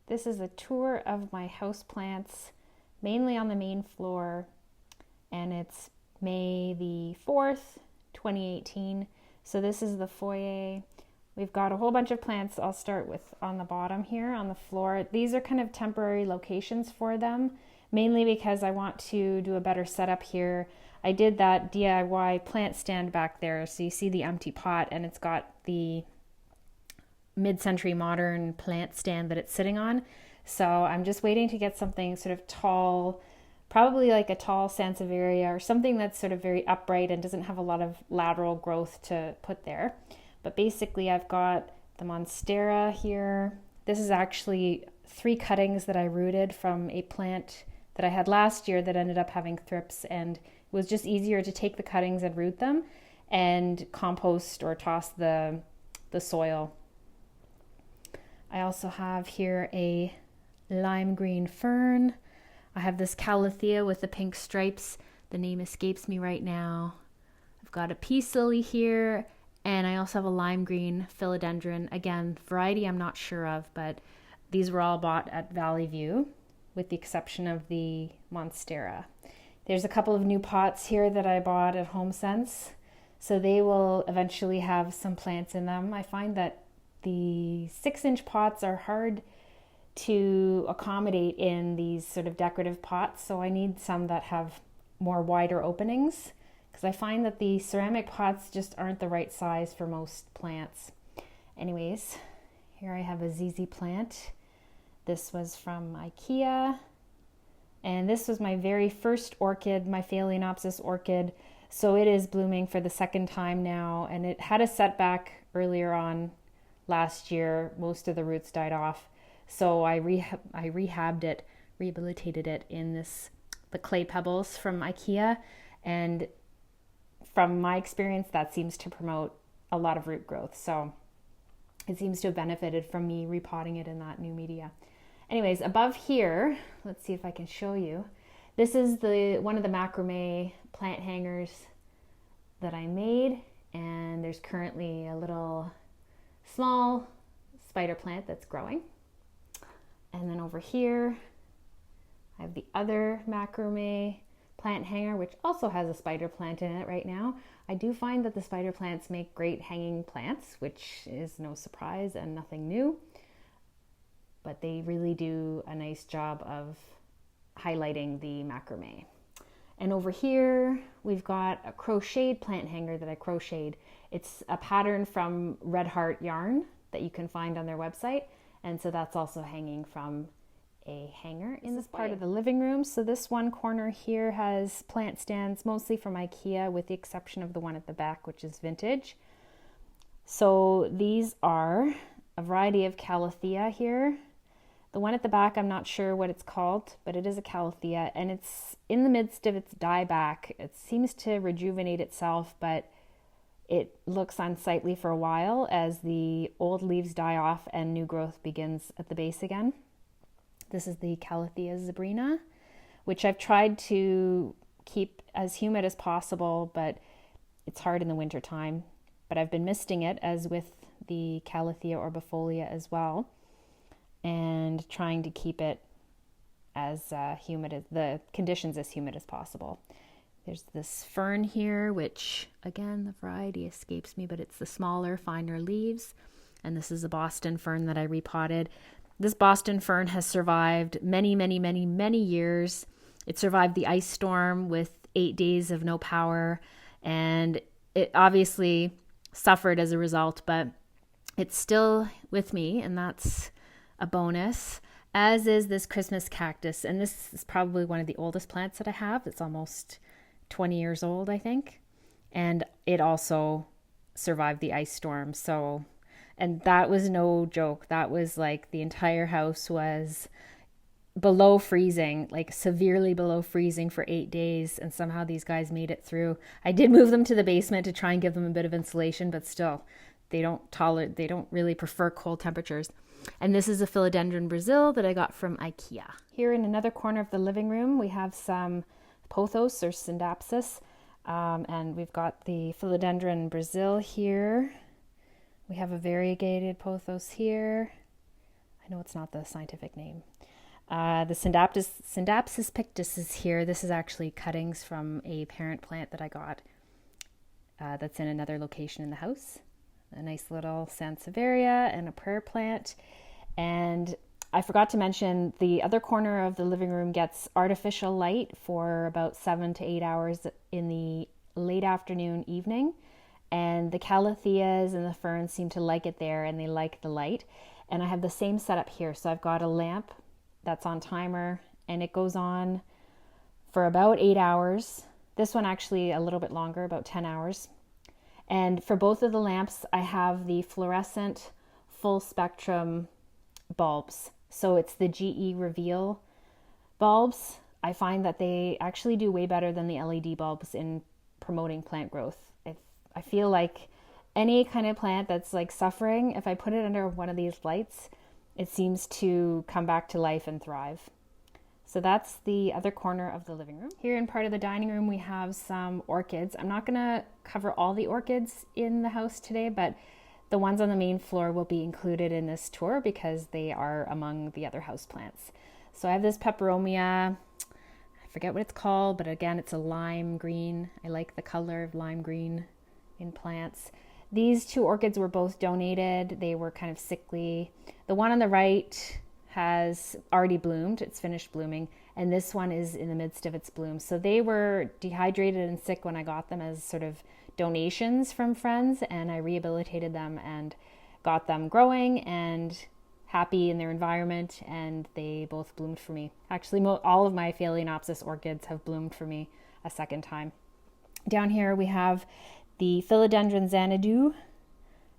This is a tour of my house plants, mainly on the main floor, and it's May the 4th, 2018. So this is the foyer. We've got a whole bunch of plants. I'll start with on the bottom here on the floor. These are kind of temporary locations for them, mainly because I want to do a better setup here. I did that DIY plant stand back there, so you see the empty pot, and it's got the mid-century modern plant stand that it's sitting on. So I'm just waiting to get something sort of tall, probably like a tall Sansevieria or something that's sort of very upright and doesn't have a lot of lateral growth to put there. But basically I've got the Monstera here. This is actually 3 cuttings that I rooted from a plant that I had last year that ended up having thrips, and it was just easier to take the cuttings and root them and compost or toss the soil. I also have here a lime green fern. I have this calathea with the pink stripes. The name escapes me right now. I've got a peace lily here, and I also have a lime green philodendron. Again, variety I'm not sure of, but these were all bought at Valley View, with the exception of the Monstera. There's a couple of new pots here that I bought at HomeSense, so they will eventually have some plants in them. I find that the 6-inch pots are hard to accommodate in these sort of decorative pots, so I need some that have more wider openings, because I find that the ceramic pots just aren't the right size for most plants. Anyways, here I have a ZZ plant. This was from IKEA, and this was my very first orchid, my Phalaenopsis orchid, so it is blooming for the 2nd time now, and it had a setback earlier on last year. Most of the roots died off, so I rehabbed it, rehabilitated it in the clay pebbles from IKEA, and from my experience that seems to promote a lot of root growth, so it seems to have benefited from me repotting it in that new media. Anyways, above here, let's see if I can show you. This is one of the macrame plant hangers that I made, and there's currently a little small spider plant that's growing. And then over here I have the other macrame plant hanger, which also has a spider plant in it right now. I do find that the spider plants make great hanging plants, which is no surprise and nothing new, but they really do a nice job of highlighting the macrame. And over here we've got a crocheted plant hanger that I crocheted. It's a pattern from Red Heart yarn that you can find on their website, and so that's also hanging from a hanger in this part of the living room. So this one corner here has plant stands, mostly from IKEA, with the exception of the one at the back, which is vintage. So these are a variety of calathea here. The one at the back, I'm not sure what it's called, but it is a calathea, and it's in the midst of its dieback. It seems to rejuvenate itself, but it looks unsightly for a while as the old leaves die off and new growth begins at the base again. This is the Calathea zebrina, which I've tried to keep as humid as possible, but it's hard in the winter time. But I've been misting it, as with the Calathea orbifolia as well, and trying to keep it as humid as the conditions as humid as possible. There's this fern here, which again, the variety escapes me, but it's the smaller, finer leaves. And this is a Boston fern that I repotted. This Boston fern has survived many, many, many, many years. It survived the ice storm with 8 days of no power, and it obviously suffered as a result, but it's still with me, and that's a bonus, as is this Christmas cactus. And this is probably one of the oldest plants that I have. It's almost 20 years old, I think. And it also survived the ice storm. So, and that was no joke. That was like the entire house was below freezing, like severely below freezing for 8 days. And somehow these guys made it through. I did move them to the basement to try and give them a bit of insulation, but still, they don't really prefer cold temperatures. And this is a Philodendron Brazil that I got from IKEA. Here in another corner of the living room, we have some pothos or syndapsis, and we've got the Philodendron Brazil here. We have a variegated pothos here. I I know it's not the scientific name. The Syndapsis pictus is here. This is actually cuttings from a parent plant that I got that's in another location in the house. A nice little Sansevieria and a prayer plant. And I forgot to mention the other corner of the living room gets artificial light for about 7 to 8 hours in the late afternoon, evening. And the calatheas and the ferns seem to like it there, and they like the light. And I have the same setup here. So I've got a lamp that's on timer, and it goes on for about 8 hours. This one actually a little bit longer, about 10 hours. And for both of the lamps, I have the fluorescent full spectrum bulbs. So it's the GE Reveal bulbs. I find that they actually do way better than the LED bulbs in promoting plant growth. I feel like any kind of plant that's like suffering, if I put it under one of these lights, it seems to come back to life and thrive. So that's the other corner of the living room. Here in part of the dining room, we have some orchids. I'm not gonna cover all the orchids in the house today, but the ones on the main floor will be included in this tour because they are among the other houseplants. So I have this peperomia, I forget what it's called, but again, it's a lime green. I like the color of lime green in plants. These two orchids were both donated. They were kind of sickly. The one on the right has already bloomed. It's finished blooming. And this one is in the midst of its bloom. So they were dehydrated and sick when I got them as sort of donations from friends. And I rehabilitated them and got them growing and happy in their environment. And they both bloomed for me. Actually, all of my Phalaenopsis orchids have bloomed for me a second time. Down here we have the Philodendron Xanadu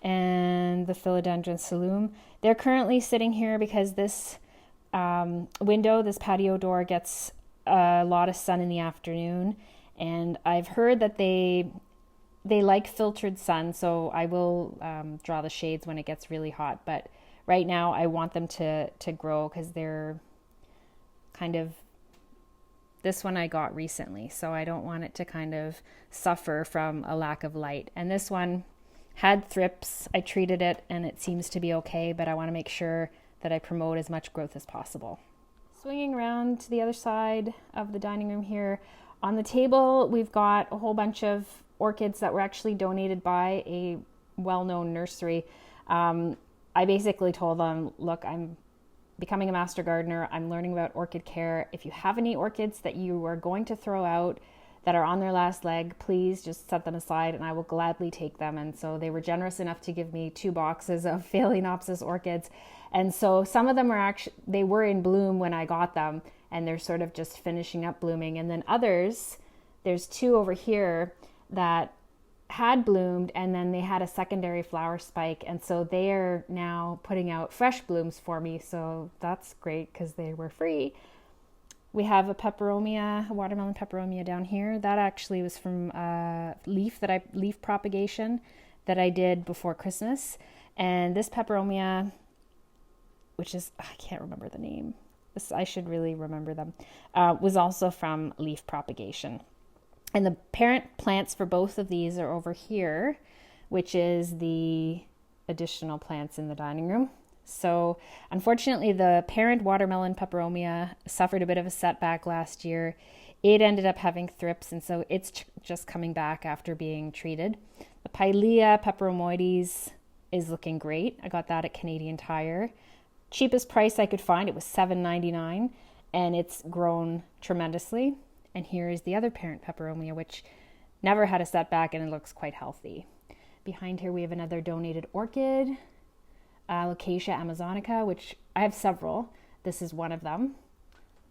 and the Philodendron Saloum. They're currently sitting here because this window, this patio door, gets a lot of sun in the afternoon. And I've heard that they like filtered sun, so I will draw the shades when it gets really hot. But right now I want them to grow because they're kind of, this one I got recently, so I don't want it to kind of suffer from a lack of light. And this one had thrips. I treated it and it seems to be okay, but I want to make sure that I promote as much growth as possible. Swinging around to the other side of the dining room here, on the table we've got a whole bunch of orchids that were actually donated by a well-known nursery. I basically told them, look, I'm becoming a master gardener. I'm learning about orchid care. If you have any orchids that you are going to throw out that are on their last leg, please just set them aside and I will gladly take them. And so they were generous enough to give me 2 boxes of Phalaenopsis orchids. And so some of them they were in bloom when I got them and they're sort of just finishing up blooming. And then others, there's 2 over here that had bloomed and then they had a secondary flower spike, and so they are now putting out fresh blooms for me, so that's great because they were free. We have a peperomia, a watermelon peperomia down here. That actually was from leaf propagation that I did before Christmas. And this peperomia, which is, I can't remember the name, I should really remember them, was also from leaf propagation. And the parent plants for both of these are over here, which is the additional plants in the dining room. So unfortunately, the parent watermelon peperomia suffered a bit of a setback last year. It ended up having thrips, and so it's just coming back after being treated. The Pilea peperomoides is looking great. I got that at Canadian Tire. Cheapest price I could find, it was $7.99, and it's grown tremendously. And here is the other parent peperomia, which never had a setback and it looks quite healthy. Behind here we have another donated orchid, Alocasia amazonica, which I have several. This is one of them.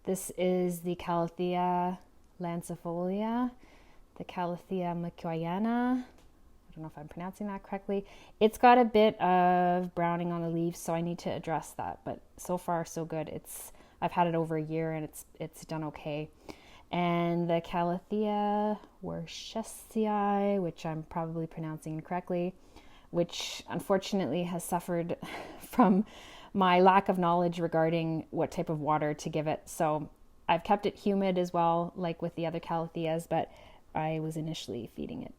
This is the Calathea lancifolia, the Calathea mcquayana. I don't know if I'm pronouncing that correctly. It's got a bit of browning on the leaves, so I need to address that. But so far, so good. I've had it over a year and it's done okay. And the Calathea worcesii, which I'm probably pronouncing incorrectly, which unfortunately has suffered from my lack of knowledge regarding what type of water to give it. So I've kept it humid as well, like with the other Calatheas, but I was initially feeding it,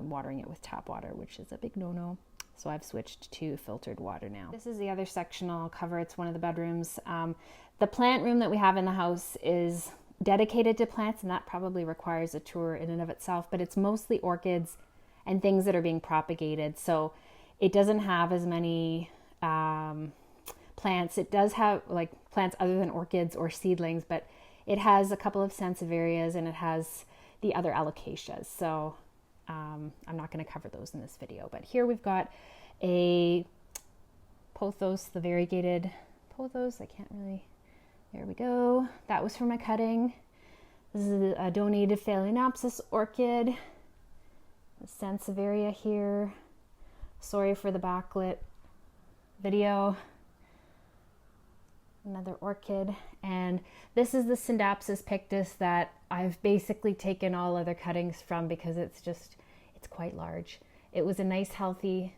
watering it with tap water, which is a big no-no. So I've switched to filtered water now. This is the other section I'll cover. It's one of the bedrooms. The plant room that we have in the house is dedicated to plants, and that probably requires a tour in and of itself, but it's mostly orchids and things that are being propagated. So it doesn't have as many plants. It does have like plants other than orchids or seedlings, but it has a couple of sansevierias and it has the other alocasias. So I'm not going to cover those in this video, but here we've got a pothos, the variegated pothos. There we go. That was for my cutting. This is a donated Phalaenopsis orchid. The sansevieria here. Sorry for the backlit video. Another orchid. And this is the Syndapsis pictus that I've basically taken all other cuttings from because it's quite large. It was a nice healthy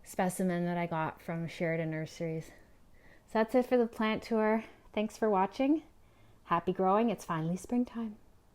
specimen that I got from Sheridan Nurseries. So that's it for the plant tour. Thanks for watching. Happy growing. It's finally springtime.